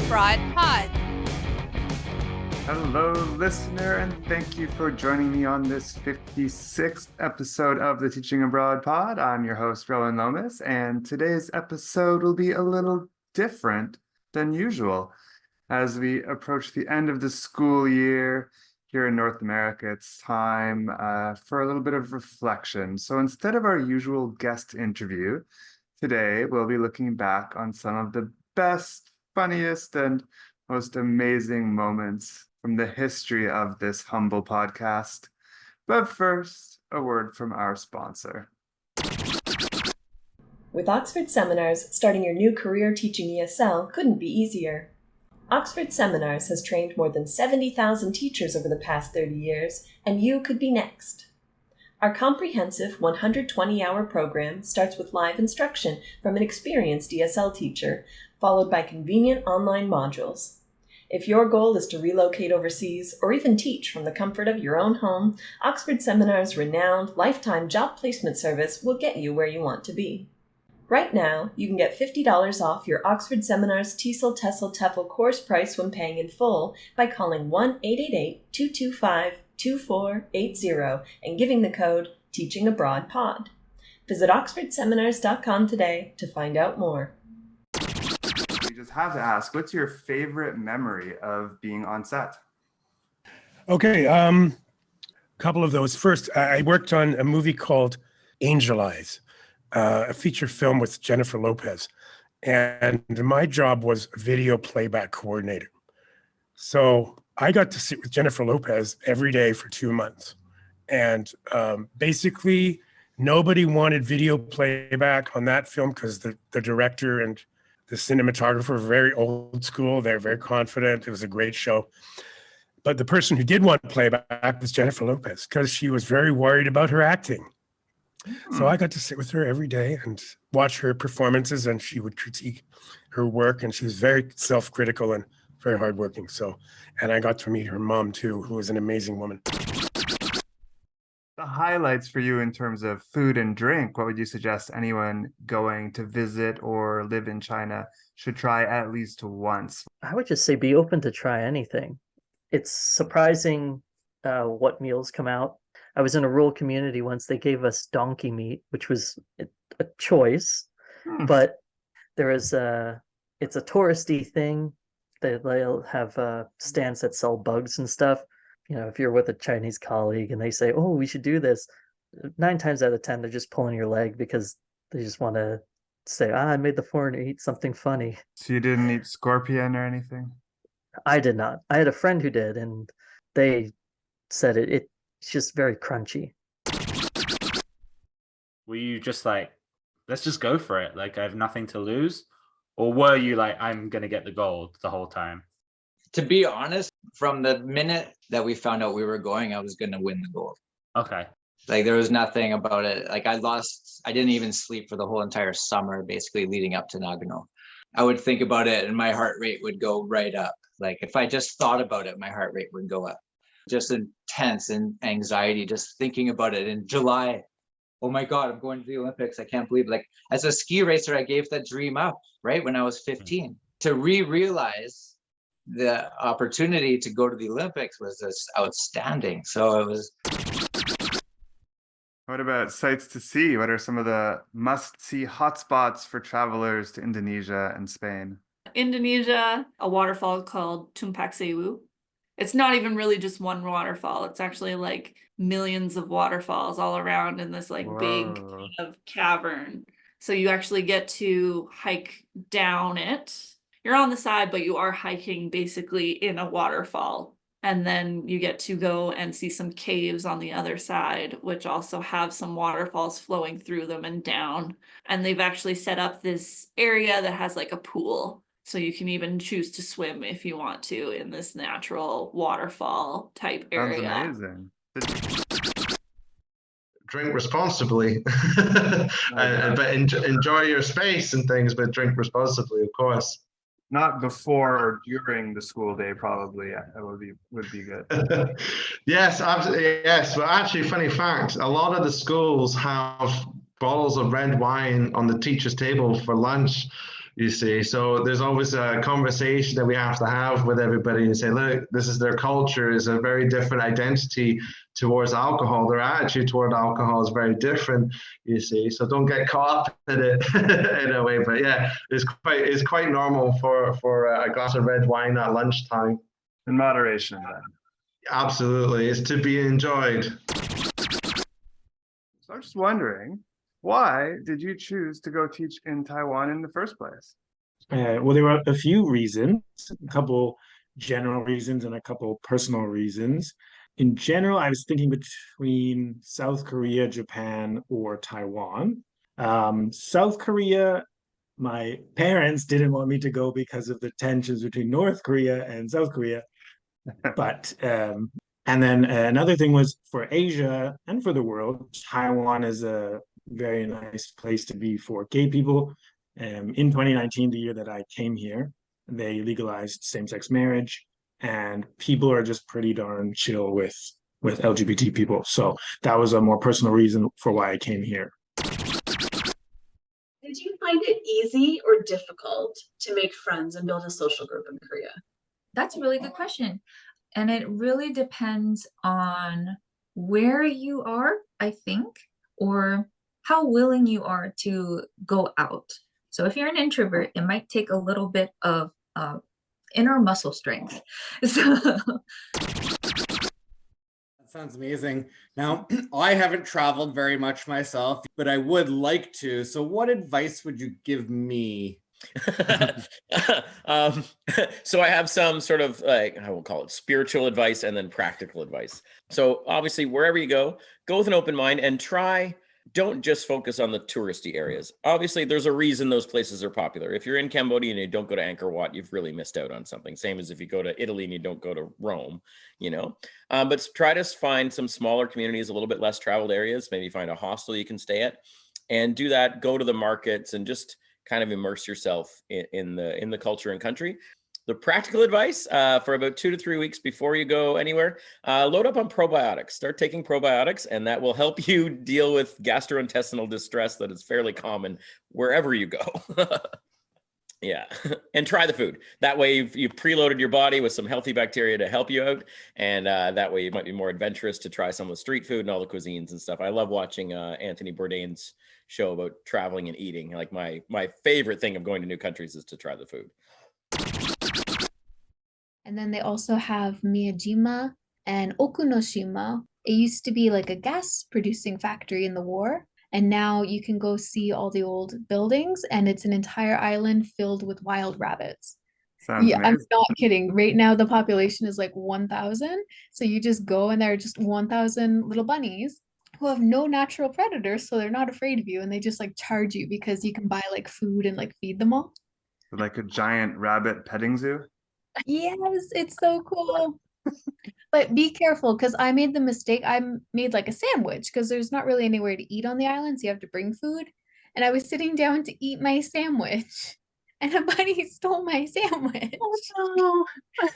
Abroad Pod. Hello, listener, and thank you for joining me on this 56th episode of the Teaching Abroad Pod. I'm your host, Rowan Lopez, and today's episode will be a little different than usual. As we approach the end of the school year here in North America, it's time for a little bit of reflection. So instead of our usual guest interview, today we'll be looking back on some of the best, funniest, and most amazing moments from the history of this humble podcast. But first, a word from our sponsor. With Oxford Seminars, starting your new career teaching ESL couldn't be easier. Oxford Seminars has trained more than 70,000 teachers over the past 30 years, and you could be next. Our comprehensive 120-hour program starts with live instruction from an experienced ESL teacher, followed by convenient online modules. If your goal is to relocate overseas or even teach from the comfort of your own home, Oxford Seminars' renowned lifetime job placement service will get you where you want to be. Right now, you can get $50 off your Oxford Seminars TESOL TESOL TEFL course price when paying in full by calling 1-888-225-2480 and giving the code TEACHINGABROADPOD. Visit oxfordseminars.com today to find out more. We just have to ask, what's your favorite memory of being on set? Okay, couple of those. First, I worked on a movie called Angel Eyes, a feature film with Jennifer Lopez, and my job was video playback coordinator. So I got to sit with Jennifer Lopez every day for 2 months, and basically nobody wanted video playback on that film because the director and the cinematographer were very old school. They're very confident. It was a great show. But the person who did want playback was Jennifer Lopez because she was very worried about her acting. So I got to sit with her every day and watch her performances, and she would critique her work, and she was very self-critical and very hardworking. So, and I got to meet her mom too, who was an amazing woman. The highlights for you in terms of food and drink, what would you suggest anyone going to visit or live in China should try at least once? I would just say be open to try anything. It's surprising what meals come out. I was in a rural community once. They gave us donkey meat, which was a choice, but there is it's a touristy thing. They'll have stands that sell bugs and stuff. You know, if you're with a Chinese colleague and they say, "Oh, we should do this," 9 times out of 10, they're just pulling your leg because they just want to say, I made the foreigner eat something funny. So you didn't eat scorpion or anything? I did not. I had a friend who did, and they said it's just very crunchy. Were you just like, let's just go for it? Like, I have nothing to lose? Or were you like, I'm going to get the gold the whole time? To be honest, from the minute that we found out we were going, I was going to win the gold. Okay. Like, there was nothing about it. Like, I didn't even sleep for the whole entire summer, basically leading up to Nagano. I would think about it and my heart rate would go right up. Like, if I just thought about it, my heart rate would go up. Just intense and anxiety, just thinking about it in July. Oh my God, I'm going to the Olympics. I can't believe it. Like, as a ski racer, I gave that dream up, right? When I was 15. To realize the opportunity to go to the Olympics was just outstanding. So it was. What about sights to see? What are some of the must-see hotspots for travelers to Indonesia and Spain? Indonesia, a waterfall called Tumpaksewu. It's not even really just one waterfall. It's actually like millions of waterfalls all around in this like big kind of cavern. So you actually get to hike down it. You're on the side, but you are hiking basically in a waterfall. And then you get to go and see some caves on the other side, which also have some waterfalls flowing through them and down. And they've actually set up this area that has like a pool. So you can even choose to swim if you want to in this natural waterfall type area. Sounds amazing. Drink responsibly, but enjoy your space and things, but drink responsibly, of course. Not before or during the school day, probably. That would be good. Yes, absolutely. Yes, but actually, funny fact: a lot of the schools have bottles of red wine on the teacher's table for lunch, you see. So there's always a conversation that we have to have with everybody and say, look, this is their culture, is a very different identity towards alcohol. Their attitude toward alcohol is very different, you see. So don't get caught up in it in a way. But yeah, it's quite normal for a glass of red wine at lunchtime. In moderation, then. Absolutely, it's to be enjoyed. So I'm just wondering, why did you choose to go teach in Taiwan in the first place? Well, there were a few reasons, a couple general reasons and a couple personal reasons. In general, I was thinking between South Korea, Japan, or Taiwan. South Korea, my parents didn't want me to go because of the tensions between North Korea and South Korea. But and then another thing was for Asia and for the world, Taiwan is a very nice place to be for gay people. In 2019, the year that I came here, they legalized same-sex marriage, and people are just pretty darn chill with LGBT people. So that was a more personal reason for why I came here. Did you find it easy or difficult to make friends and build a social group in Korea? That's a really good question. And it really depends on where you are, I think, or how willing you are to go out. So if you're an introvert, it might take a little bit of inner muscle strength. So that sounds amazing. Now, I haven't traveled very much myself, but I would like to. So what advice would you give me? So I have some sort of like, I will call it spiritual advice and then practical advice. So obviously, wherever you go with an open mind and don't just focus on the touristy areas. Obviously, there's a reason those places are popular. If you're in Cambodia and you don't go to Angkor Wat, you've really missed out on something. Same as if you go to Italy and you don't go to Rome, but try to find some smaller communities, a little bit less traveled areas, maybe find a hostel you can stay at and do that, go to the markets and just kind of immerse yourself in the culture and country. The practical advice for about 2 to 3 weeks before you go anywhere, load up on probiotics. Start taking probiotics, and that will help you deal with gastrointestinal distress that is fairly common wherever you go. Yeah, and try the food. That way you've preloaded your body with some healthy bacteria to help you out, and that way you might be more adventurous to try some of the street food and all the cuisines and stuff. I love watching Anthony Bourdain's show about traveling and eating. Like my favorite thing of going to new countries is to try the food. And then they also have Miyajima and Okunoshima. It used to be like a gas producing factory in the war. And now you can go see all the old buildings, and it's an entire island filled with wild rabbits. Sounds Yeah, I'm amazing. not kidding. Right now, the population is like 1,000. So you just go, and there are just 1,000 little bunnies who have no natural predators. So they're not afraid of you. And they just like charge you because you can buy like food and like feed them all. Like a giant rabbit petting zoo? Yes, it's so cool. But be careful, because I made the mistake. I made like a sandwich because there's not really anywhere to eat on the island, so you have to bring food. And I was sitting down to eat my sandwich, and a bunny stole my sandwich. Oh no.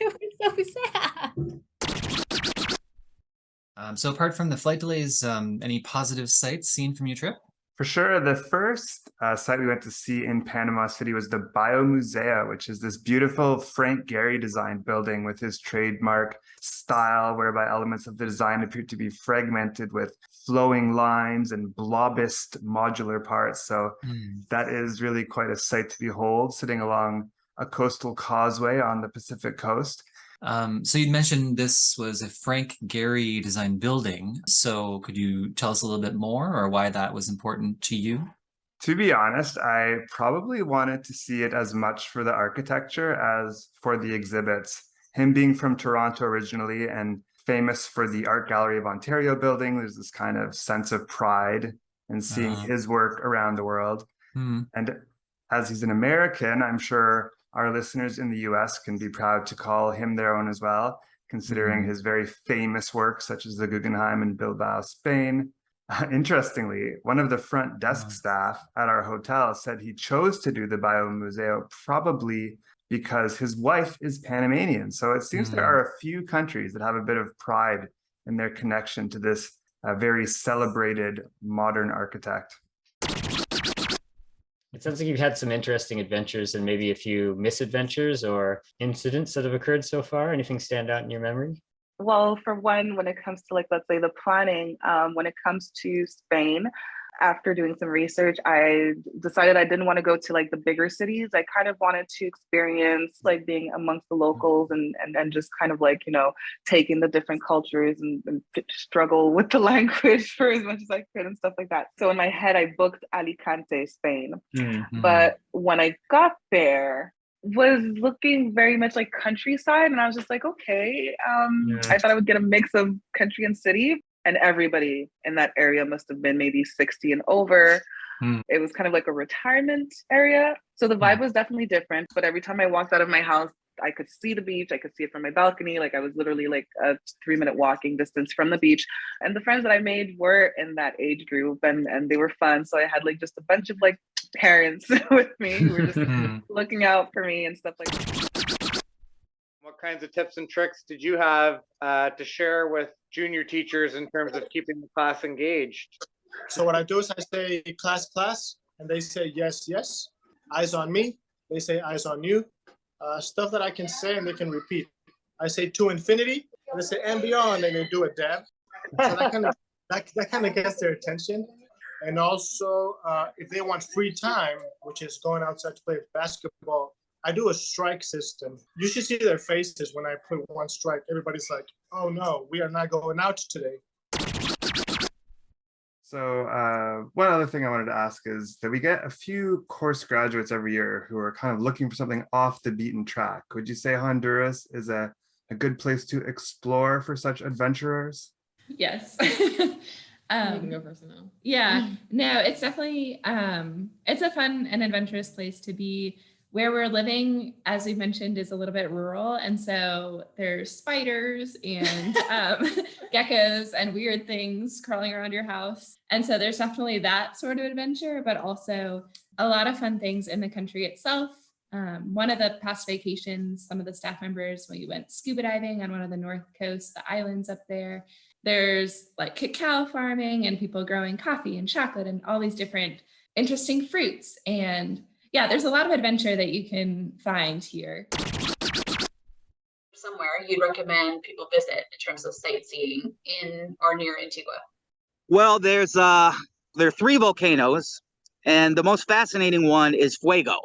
It was so sad. So apart from the flight delays, any positive sights seen from your trip? For sure. The first site we went to see in Panama City was the Biomuseo, which is this beautiful Frank Gehry designed building with his trademark style, whereby elements of the design appear to be fragmented with flowing lines and blobist modular parts. So that is really quite a sight to behold, sitting along a coastal causeway on the Pacific coast. So you mentioned this was a Frank Gehry designed building. So could you tell us a little bit more, or why that was important to you? To be honest, I probably wanted to see it as much for the architecture as for the exhibits. Him being from Toronto originally and famous for the Art Gallery of Ontario building, there's this kind of sense of pride in seeing his work around the world. And as he's an American, I'm sure our listeners in the US can be proud to call him their own as well, considering his very famous work, such as the Guggenheim in Bilbao, Spain. Interestingly, one of the front desk staff at our hotel said he chose to do the Biomuseo probably because his wife is Panamanian. So it seems there are a few countries that have a bit of pride in their connection to this very celebrated modern architect. It sounds like you've had some interesting adventures and maybe a few misadventures or incidents that have occurred so far. Anything stand out in your memory? Well, for one, when it comes to like, let's say the planning, when it comes to Spain, after doing some research, I decided I didn't want to go to like the bigger cities. I kind of wanted to experience like being amongst the locals and just kind of like, you know, taking the different cultures and struggle with the language for as much as I could and stuff like that. So in my head, I booked Alicante, Spain. Mm-hmm. But when I got there, was looking very much like countryside, and I was just like, okay. I thought I would get a mix of country and city, and everybody in that area must have been maybe 60 and over. It was kind of like a retirement area, so the vibe was definitely different. But every time I walked out of my house, I could see the beach. I could see it from my balcony. Like I was literally like a 3-minute walking distance from the beach. And the friends that I made were in that age group, and they were fun. So I had like just a bunch of like parents with me who were just looking out for me and stuff like that. What kinds of tips and tricks did you have to share with junior teachers in terms of keeping the class engaged? So what I do is I say class, and they say yes, yes. Eyes on me. They say eyes on you. Stuff that I can say and they can repeat. I say to infinity, and they say and beyond, and they do a dab. So that kind of gets their attention. And also, if they want free time, which is going outside to play basketball, I do a strike system. You should see their faces when I put one strike. Everybody's like, oh no, we are not going out today. So one other thing I wanted to ask is that we get a few course graduates every year who are kind of looking for something off the beaten track. Would you say Honduras is a good place to explore for such adventurers? Yes. You can go first now. Yeah, no, it's definitely, it's a fun and adventurous place to be. Where we're living, as we've mentioned, is a little bit rural. And so there's spiders and geckos and weird things crawling around your house. And so there's definitely that sort of adventure, but also a lot of fun things in the country itself. One of the past vacations, some of the staff members, we went scuba diving on one of the North Coast, the islands up there. There's like cacao farming and people growing coffee and chocolate and all these different interesting fruits. And yeah, there's a lot of adventure that you can find here. Somewhere you'd recommend people visit in terms of sightseeing in or near Antigua? Well, there are 3 volcanoes, and the most fascinating one is Fuego,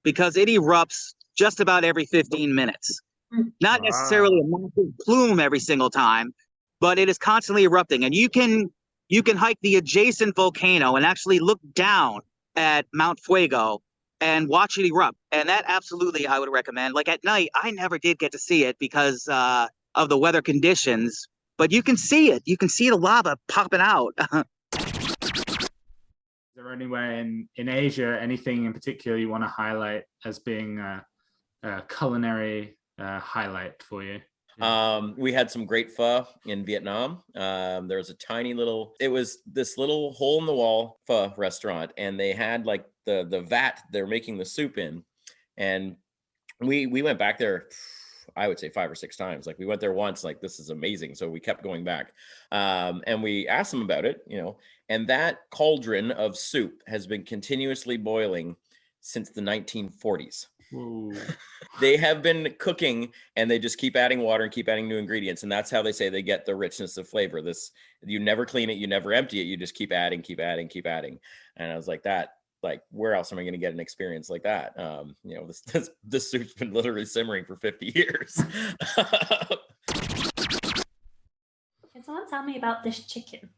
because it erupts just about every 15 minutes. Not necessarily a massive plume every single time, but it is constantly erupting. And you can hike the adjacent volcano and actually look down at Mount Fuego and watch it erupt. And that absolutely I would recommend. Like at night, I never did get to see it because of the weather conditions, but you can see it. You can see the lava popping out. Is there anywhere in Asia, anything in particular you want to highlight as being a culinary highlight for you? We had some great pho in Vietnam. There was a tiny little, it was this little hole in the wall pho restaurant, and they had like the vat they're making the soup in. And we went back there, I would say 5 or 6 times. Like we went there once, like this is amazing. So we kept going back. And we asked them about it, and that cauldron of soup has been continuously boiling since the 1940s. Whoa. They have been cooking and they just keep adding water and keep adding new ingredients. And that's how they say they get the richness of flavor. You never clean it, you never empty it, you just keep adding. And I was like, where else am I going to get an experience like that? This soup's been literally simmering for 50 years. Can someone tell me about this chicken?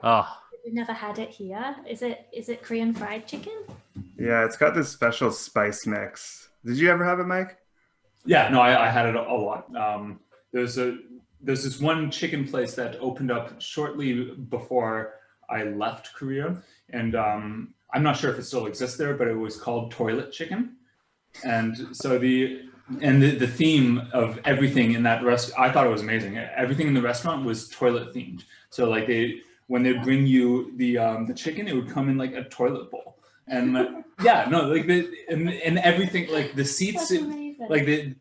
Oh, We've never had it here. Is it Korean fried chicken? Yeah, it's got this special spice mix. Did you ever have it, Mike? Yeah, no, I had it a lot. There's this one chicken place that opened up shortly before I left Korea, and I'm not sure if it still exists there, but it was called Toilet Chicken. And so the theme of everything in that restaurant, I thought it was amazing. Everything in the restaurant was toilet themed. So like when they bring you the chicken, it would come in like a toilet bowl. And and everything, like the seats,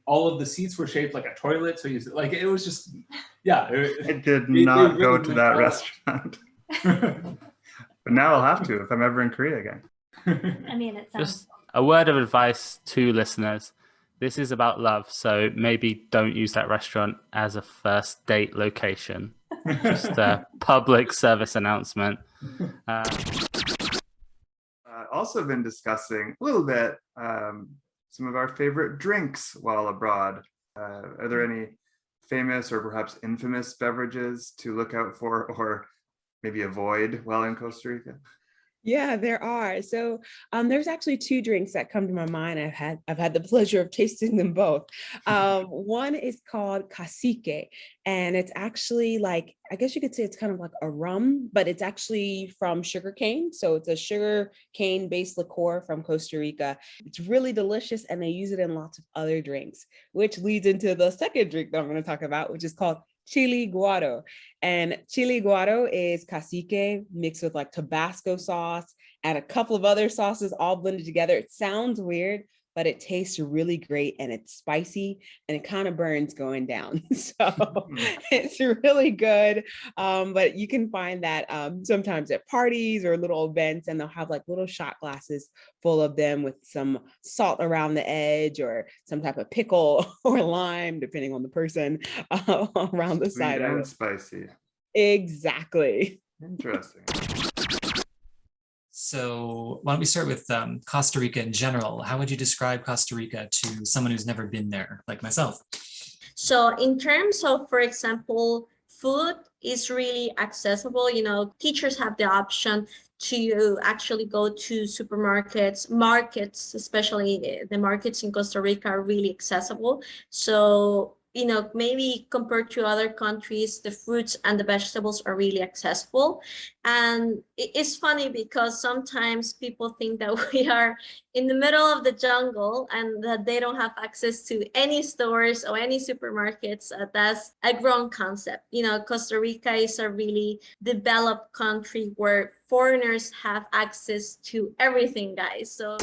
all of the seats were shaped like a toilet. So it was just, yeah. I did not go to that restaurant. But now I'll have to if I'm ever in Korea again. I mean, it sounds. Just a word of advice to listeners. This is about love, so maybe don't use that restaurant as a first date location. Just a public service announcement. Also been discussing a little bit some of our favorite drinks while abroad. Are there any famous or perhaps infamous beverages to look out for or maybe avoid while in Costa Rica? Yeah, there are. So there's actually two drinks that come to my mind. I've had the pleasure of tasting them both. One is called cacique, and it's actually like, I guess you could say it's kind of like a rum, but it's actually from sugarcane. So it's a sugarcane based liqueur from Costa Rica. It's really delicious, and they use it in lots of other drinks, which leads into the second drink that I'm going to talk about, which is called chili guaro. And chili guaro is cacique mixed with like Tabasco sauce and a couple of other sauces all blended together. It sounds weird, but it tastes really great, and it's spicy, and it kind of burns going down. So it's really good. But you can find that sometimes at parties or little events, and they'll have like little shot glasses full of them with some salt around the edge or some type of pickle or lime, depending on the person, around the side of it. Spicy. Exactly. Interesting. So why don't we start with Costa Rica in general? How would you describe Costa Rica to someone who's never been there, like myself? So in terms of, for example, food is really accessible. You know, teachers have the option to actually go to supermarkets, markets, especially the markets in Costa Rica are really accessible. So, you know, maybe compared to other countries, the fruits and the vegetables are really accessible. And it's funny because sometimes people think that we are in the middle of the jungle and that they don't have access to any stores or any supermarkets. That's a wrong concept. You know, Costa Rica is a really developed country where foreigners have access to everything, guys. So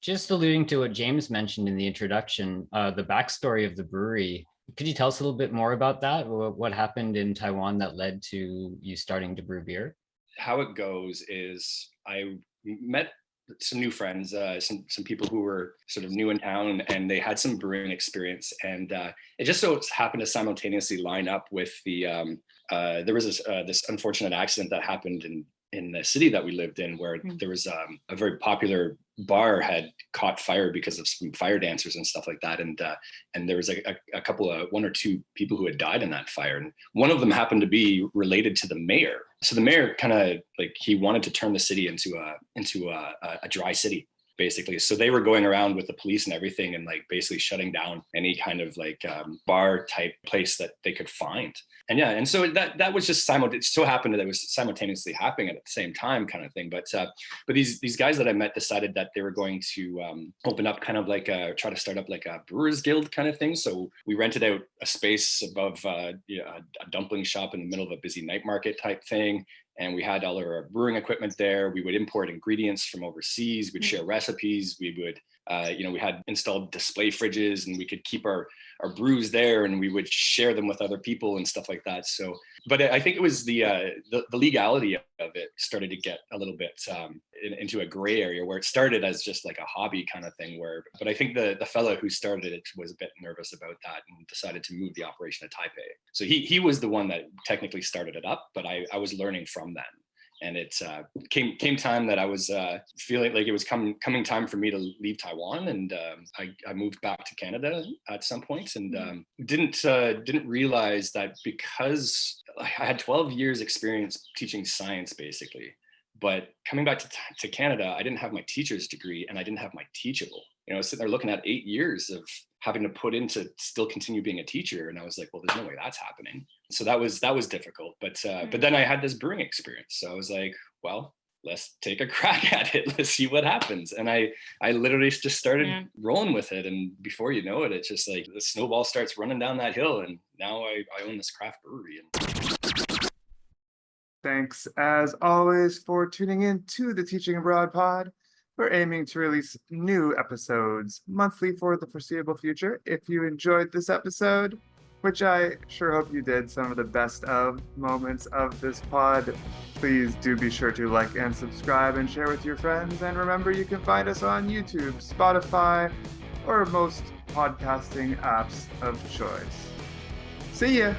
just alluding to what James mentioned in the introduction, the backstory of the brewery, could you tell us a little bit more about that? What happened in Taiwan that led to you starting to brew beer? How it goes is I met some new friends, some people who were sort of new in town, and they had some brewing experience. And it just so happened to simultaneously line up with the, there was this unfortunate accident that happened in the city that we lived in, where there was a very popular bar had caught fire because of some fire dancers and stuff like that, and there was a couple of one or two people who had died in that fire, and one of them happened to be related to the mayor. So the mayor kind of like, he wanted to turn the city into a dry city, basically. So they were going around with the police and everything, and like basically shutting down any kind of like bar type place that they could find. And yeah, and so that was just it so happened that it was simultaneously happening at the same time, kind of thing. But these guys that I met decided that they were going to open up kind of like try to start up like a brewers guild kind of thing. So we rented out a space above a dumpling shop in the middle of a busy night market type thing. And we had all our brewing equipment there. We would import ingredients from overseas. We'd share recipes. We would, we had installed display fridges, and we could keep our brews there, and we would share them with other people and stuff like that. So, but I think it was the legality of it started to get a little bit into a gray area, where it started as just like a hobby kind of thing. But I think the fellow who started it was a bit nervous about that and decided to move the operation to Taipei. So he was the one that technically started it up, but I was learning from them. And it came time that I was feeling like it was coming time for me to leave Taiwan, and I moved back to Canada at some point, and didn't realize that because I had 12 years experience teaching science basically, but coming back to Canada, I didn't have my teacher's degree and I didn't have my teachable. You know, I was sitting there looking at 8 years of having to put in to still continue being a teacher, and I was like, well, there's no way that's happening. So that was difficult. But then I had this brewing experience, so I was like, well, let's take a crack at it. Let's see what happens. And I literally just started rolling with it, and before you know it, it's just like the snowball starts running down that hill, and now I own this craft brewery. Thanks as always for tuning in to the Teaching Abroad pod. We're aiming to release new episodes monthly for the foreseeable future. If you enjoyed this episode, which I sure hope you did, some of the best of moments of this pod. Please do be sure to like and subscribe and share with your friends. And remember, you can find us on YouTube, Spotify, or most podcasting apps of choice. See ya!